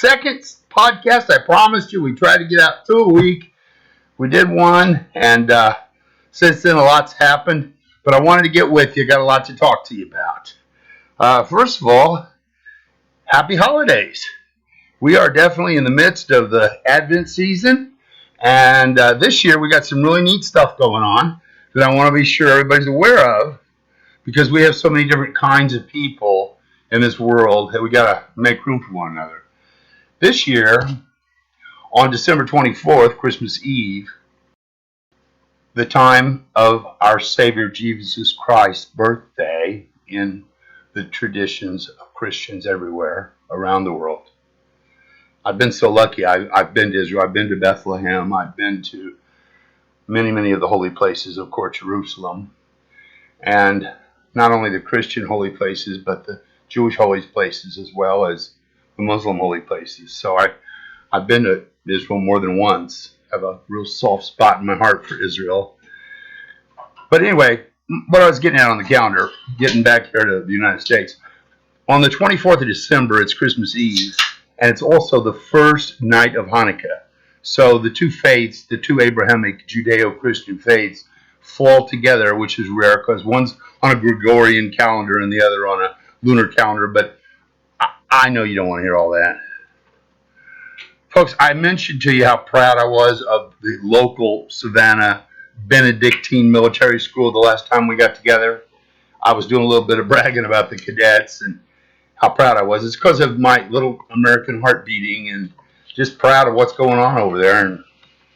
second podcast. I promised you we tried to get out 2 a week. We did one, and since then a lot's happened. But I wanted to get with you. Got a lot to talk to you about. First of all, happy holidays. We are definitely in the midst of the Advent season, and this year we got some really neat stuff going on that I want to be sure everybody's aware of, because we have so many different kinds of people in this world that we got to make room for one another. This year, on December 24th, Christmas Eve, the time of our Savior Jesus Christ's birthday in the traditions of Christians everywhere around the world. I've been so lucky. I've been to Israel. I've been to Bethlehem. I've been to many of the holy places, of course, Jerusalem. And not only the Christian holy places, but the Jewish holy places as well as the Muslim holy places. So I've been to Israel more than once. I have a real soft spot in my heart for Israel. But anyway, what I was getting at on the calendar, getting back here to the United States, on the 24th of December, it's Christmas Eve, and it's also the first night of Hanukkah. So the two faiths, the two Abrahamic Judeo-Christian faiths, fall together, which is rare because one's on a Gregorian calendar and the other on a lunar calendar, but I know you don't want to hear all that. Folks, I mentioned to you how proud I was of the local Savannah Benedictine Military School the last time we got together. I was doing a little bit of bragging about the cadets and how proud I was. It's because of my little American heart beating and just proud of what's going on over there, and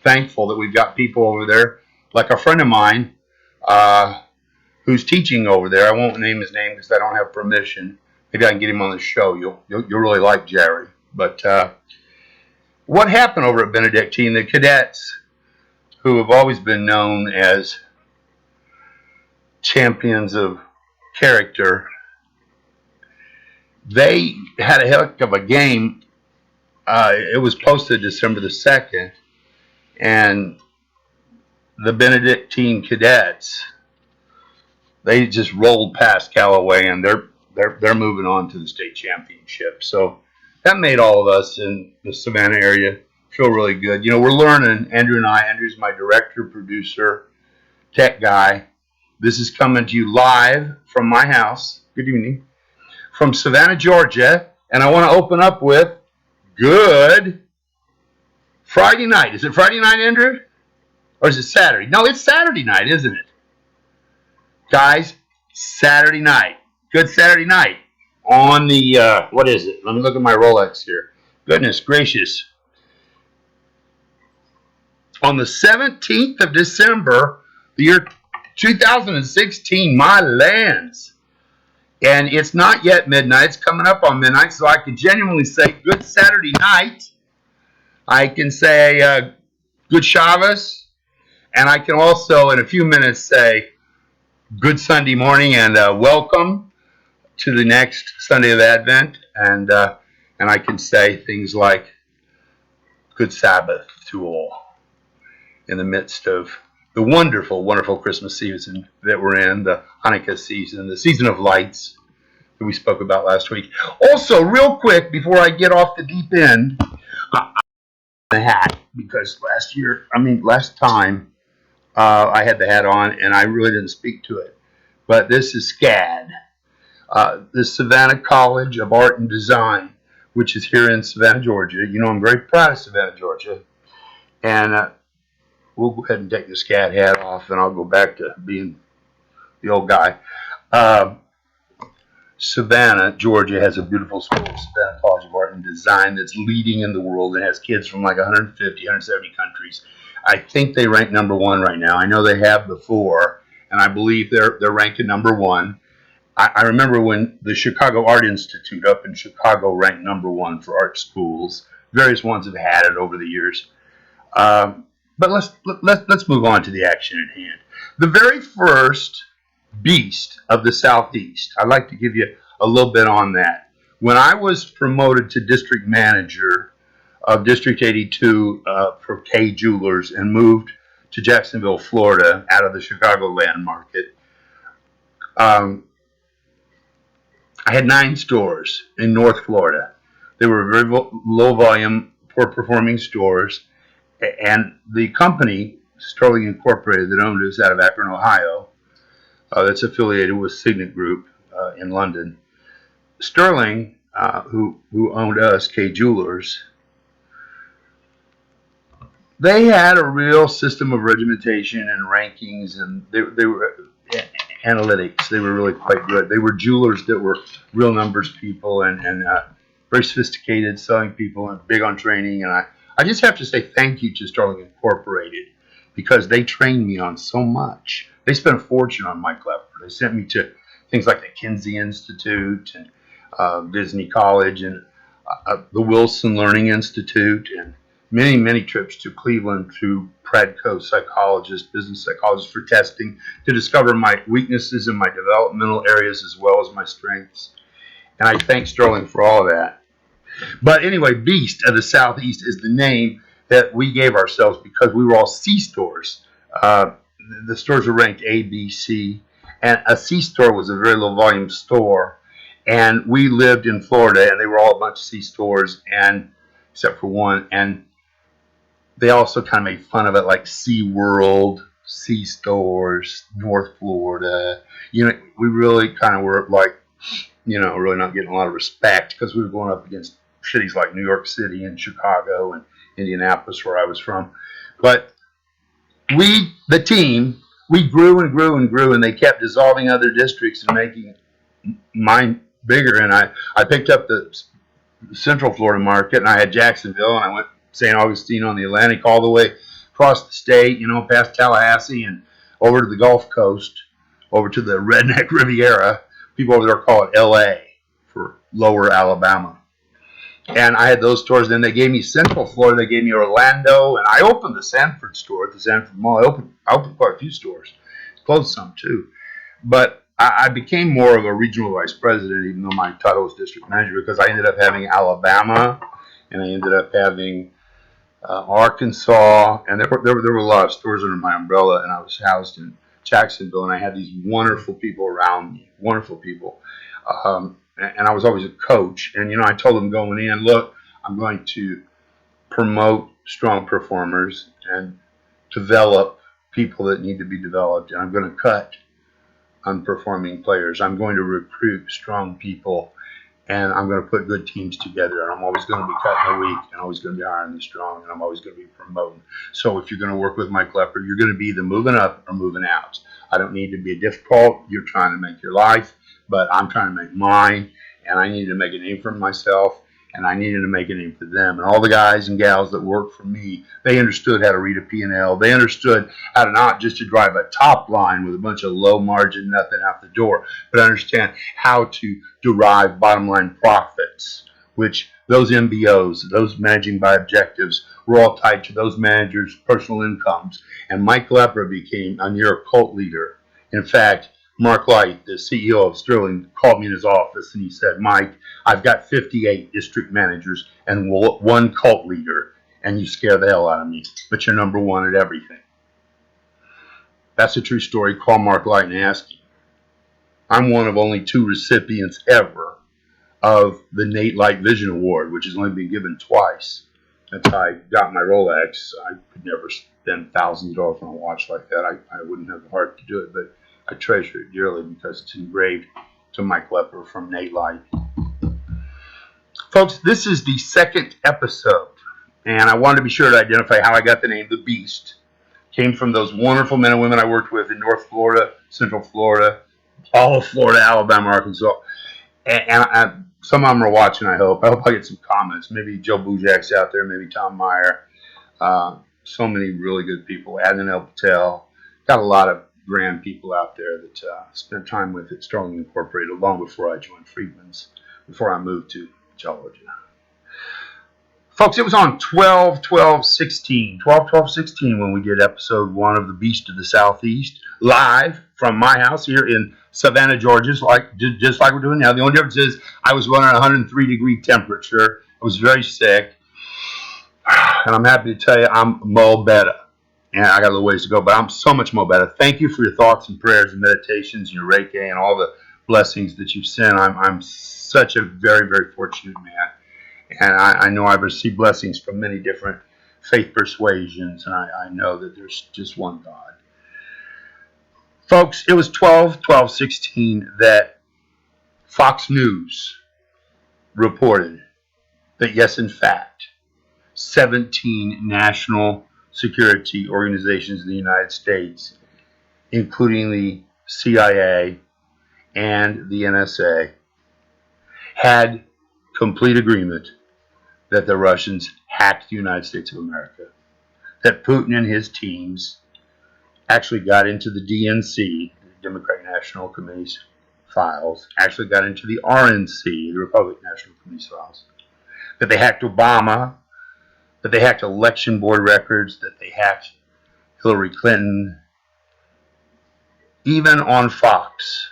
thankful that we've got people over there, like a friend of mine who's teaching over there. I won't name his name because I don't have permission. Maybe I can get him on the show. You'll really like Jerry. But what happened over at Benedictine, the cadets, who have always been known as champions of character, they had a heck of a game. It was posted December the 2nd, and the Benedictine cadets, they just rolled past Callaway, and they're moving on to the state championship. So that made all of us in the Savannah area feel really good. You know, we're learning, Andrew and I. Andrew's my director, producer, tech guy. This is coming to you live from my house. Good evening. From Savannah, Georgia. And I want to open up with Good Friday night. Is it Friday night, Andrew? Or is it Saturday? No, it's Saturday night, isn't it? Guys, Saturday night. Good Saturday night. On the, what is it? Let me look at my Rolex here. Goodness gracious. On the 17th of December, the year 2016, my lands. And it's not yet midnight. It's coming up on midnight, so I can genuinely say good Saturday night. I can say good Shabbos. And I can also, in a few minutes, say good Sunday morning and welcome to the next Sunday of Advent. And I can say things like good Sabbath to all in the midst of the wonderful, wonderful Christmas season that we're in, the Hanukkah season, the season of lights that we spoke about last week. Also, real quick, before I get off the deep end, the hat, because last time I had the hat on and I really didn't speak to it. But this is SCAD, the Savannah College of Art and Design, which is here in Savannah, Georgia. You know, I'm very proud of Savannah, Georgia. And we'll go ahead and take the SCAD hat off, and I'll go back to being the old guy. Savannah, Georgia has a beautiful school, Savannah College of Art and Design, that's leading in the world and has kids from like 150, 170 countries. I think they rank number one right now. I know they have before, and I believe they're ranked at number one. I remember when the Chicago Art Institute up in Chicago ranked number one for art schools. Various ones have had it over the years. But let's move on to the action at hand. The very first beast of the Southeast. I'd like to give you a little bit on that. When I was promoted to district manager of District 82 for Kay Jewelers and moved to Jacksonville, Florida, out of the Chicagoland market, I had 9 stores in North Florida. They were very low volume, poor performing stores. And the company, Sterling Incorporated, that owned us out of Akron, Ohio, that's affiliated with Signet Group in London. Sterling, who owned us, Kay Jewelers, they had a real system of regimentation and rankings, and they were analytics. They were really quite good. They were jewelers that were real numbers people and very sophisticated selling people and big on training. And I just have to say thank you to Sterling Incorporated because they trained me on so much. They spent a fortune on Mike Lepper. They sent me to things like the Kinsey Institute and Disney College and the Wilson Learning Institute and many trips to Cleveland to Pradco psychologists, business psychologists for testing to discover my weaknesses and my developmental areas as well as my strengths. And I thank Sterling for all of that. But anyway, Beast of the Southeast is the name that we gave ourselves because we were all C stores. The stores were ranked A, B, C, and a C store was a very low volume store. And we lived in Florida, and they were all a bunch of C stores, and except for one. And they also kind of made fun of it, like Sea World, C stores, North Florida. You know, we really kind of were like, you know, really not getting a lot of respect because we were going up against cities like New York City and Chicago and Indianapolis, where I was from. But we, the team, we grew and grew and grew, and they kept dissolving other districts and making mine bigger. And I picked up the Central Florida market, and I had Jacksonville, and I went St. Augustine on the Atlantic all the way across the state, you know, past Tallahassee and over to the Gulf Coast, over to the Redneck Riviera. People over there call it L.A. for Lower Alabama. And I had those stores. Then they gave me Central Florida. They gave me Orlando. And I opened the Sanford store at the Sanford Mall. I opened quite a few stores. Closed some, too. But I became more of a regional vice president, even though my title was district manager, because I ended up having Alabama, and I ended up having Arkansas. And there were a lot of stores under my umbrella, and I was housed in Jacksonville, and I had these wonderful people around me, wonderful people. And I was always a coach. And, you know, I told them going in, look, I'm going to promote strong performers and develop people that need to be developed. And I'm going to cut unperforming players. I'm going to recruit strong people. And I'm going to put good teams together. And I'm always going to be cutting the weak and always going to be hiring the strong. And I'm always going to be promoting. So if you're going to work with Mike Lepper, you're going to be either moving up or moving out. I don't need to be difficult. You're trying to make your life, but I'm trying to make mine. And I needed to make a name for myself. And I needed to make a name for them. And all the guys and gals that worked for me, they understood how to read a P&L. They understood how to not just to drive a top line with a bunch of low margin, nothing out the door, but understand how to derive bottom line profits, which those MBOs, those managing by objectives, were all tied to those managers' personal incomes. And Mike Lepper became a near cult leader. In fact, Mark Light, the CEO of Sterling, called me in his office and he said, Mike, I've got 58 district managers and one cult leader, and you scare the hell out of me, but you're number one at everything. That's a true story. Call Mark Light and ask him. I'm one of only 2 recipients ever of the Nate Light Vision Award, which has only been given twice. Since I got my Rolex, I could never spend thousands of dollars on a watch like that. I wouldn't have the heart to do it, but I treasure it dearly because it's engraved to Mike Lepper from Nate Light. Folks, this is the 2nd episode, and I wanted to be sure to identify how I got the name The Beast. Came from those wonderful men and women I worked with in North Florida, Central Florida, all of Florida, Alabama, Arkansas. And some of them are watching, I hope. I hope I get some comments. Maybe Joe Bujak's out there, maybe Tom Meyer. So many really good people. Adnan El Patel. Got a lot of grand people out there that spent time with at Sterling Incorporated long before I joined Friedman's, before I moved to Georgia. Folks, it was on 12/12/16 when we did episode 1 of The Beast of the Southeast, live from my house here in Savannah, Georgia, just like we're doing now. The only difference is I was running 103-degree temperature. I was very sick, and I'm happy to tell you I'm mo better. And I got a little ways to go, but I'm so much more better. Thank you for your thoughts and prayers and meditations and your Reiki and all the blessings that you've sent. I'm such a very, very fortunate man. And I know I've received blessings from many different faith persuasions, and I know that there's just one God. Folks, it was 12/12/16 that Fox News reported that, yes, in fact, 17 national security organizations in the United States, including the CIA and the NSA, had complete agreement that the Russians hacked the United States of America, that Putin and his teams actually got into the DNC, the Democratic National Committee's files, actually got into the RNC, the Republican National Committee's files, that they hacked Obama, that they hacked election board records, that they hacked Hillary Clinton, even on Fox.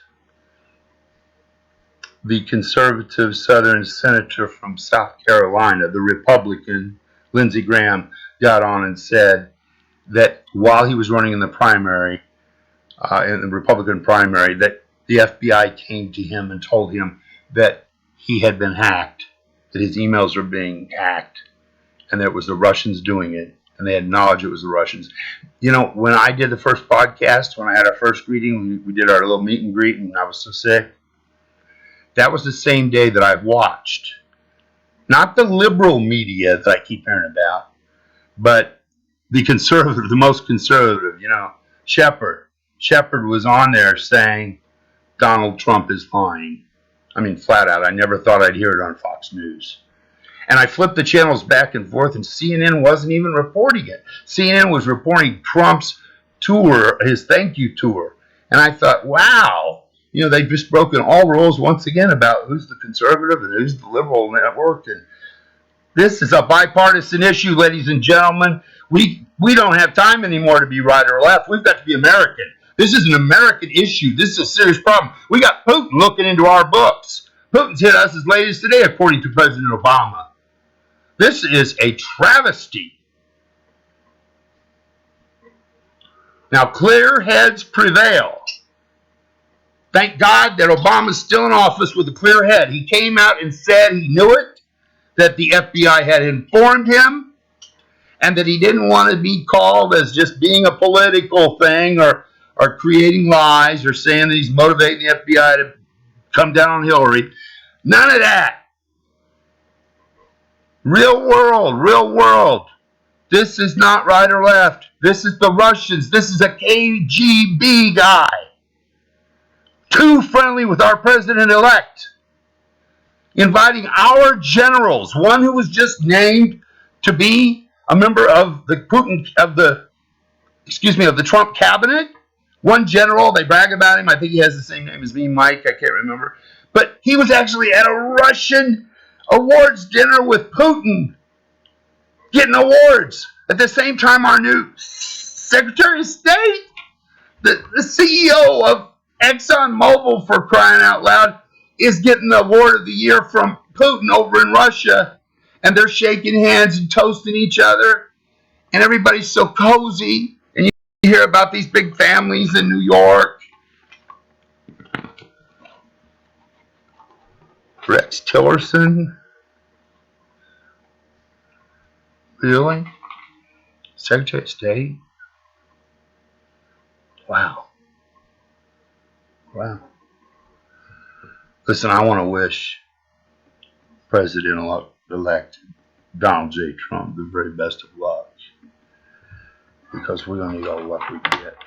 The conservative Southern senator from South Carolina, the Republican, Lindsey Graham, got on and said that while he was running in the primary, in the Republican primary, that the FBI came to him and told him that he had been hacked, that his emails were being hacked, and that it was the Russians doing it, and they had knowledge it was the Russians. You know, when I did the first podcast, when I had our first greeting, we did our little meet and greet, and I was so sick. That was the same day that I watched, not the liberal media that I keep hearing about, but the conservative, the most conservative, you know, Shepard. Shepard was on there saying Donald Trump is lying. I mean, flat out. I never thought I'd hear it on Fox News. And I flipped the channels back and forth, and CNN wasn't even reporting it. CNN was reporting Trump's tour, his thank you tour. And I thought, wow, you know, they've just broken all rules once again about who's the conservative and who's the liberal network. And this is a bipartisan issue, ladies and gentlemen. We don't have time anymore to be right or left. We've got to be American. This is an American issue. This is a serious problem. We got Putin looking into our books. Putin's hit us as late as today, according to President Obama. This is a travesty. Now, clear heads prevail. Thank God that Obama's still in office with a clear head. He came out and said he knew it, that the FBI had informed him, and that he didn't want to be called as just being a political thing or creating lies or saying that he's motivating the FBI to come down on Hillary. None of that. Real world. This is not right or left. This is the Russians. This is a KGB guy. Too friendly with our president-elect. Inviting our generals, one who was just named to be a member of the Trump cabinet. One general, they brag about him. I think he has the same name as me, Mike. I can't remember. But he was actually at a Russian awards dinner with Putin, getting awards. At the same time, our new Secretary of State, the CEO of ExxonMobil, for crying out loud, is getting the award of the year from Putin over in Russia. And they're shaking hands and toasting each other. And everybody's so cozy. And you hear about these big families in New York. Rex Tillerson? Really? Secretary of State? Wow. Listen, I want to wish President-elect Donald J. Trump the very best of luck, because we're going to need all the luck we can get.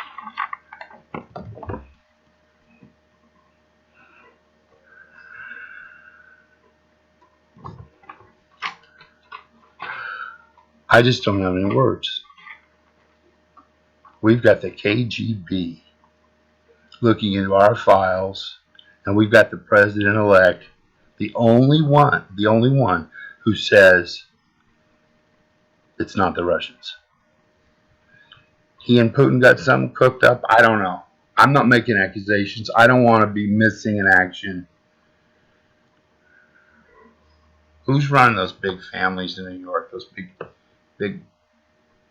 I just don't have any words. We've got the KGB looking into our files, and we've got the president-elect, the only one who says it's not the Russians. He and Putin got something cooked up. I don't know. I'm not making accusations. I don't want to be missing in action. Who's running those big families in New York? Those big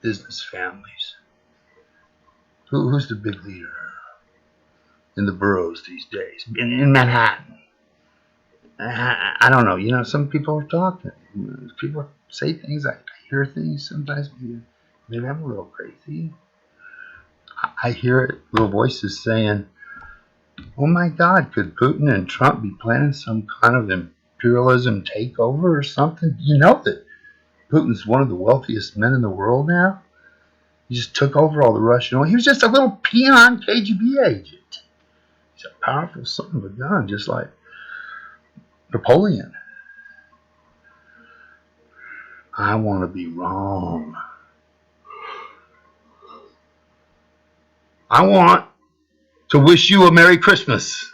business families? Who's the big leader in the boroughs these days? In Manhattan. I don't know. You know, some people are talking. People say things. I hear things sometimes. Maybe I'm a little crazy. I hear little voices saying, "Oh my God, could Putin and Trump be planning some kind of imperialism takeover or something?" You know that Putin's one of the wealthiest men in the world now. He just took over all the Russian oil. He was just a little peon KGB agent. He's a powerful son of a gun, just like Napoleon. I want to be wrong. I want to wish you a Merry Christmas.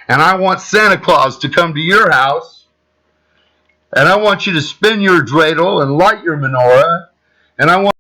And I want Santa Claus to come to your house. And I want you to spin your dreidel and light your menorah. And I want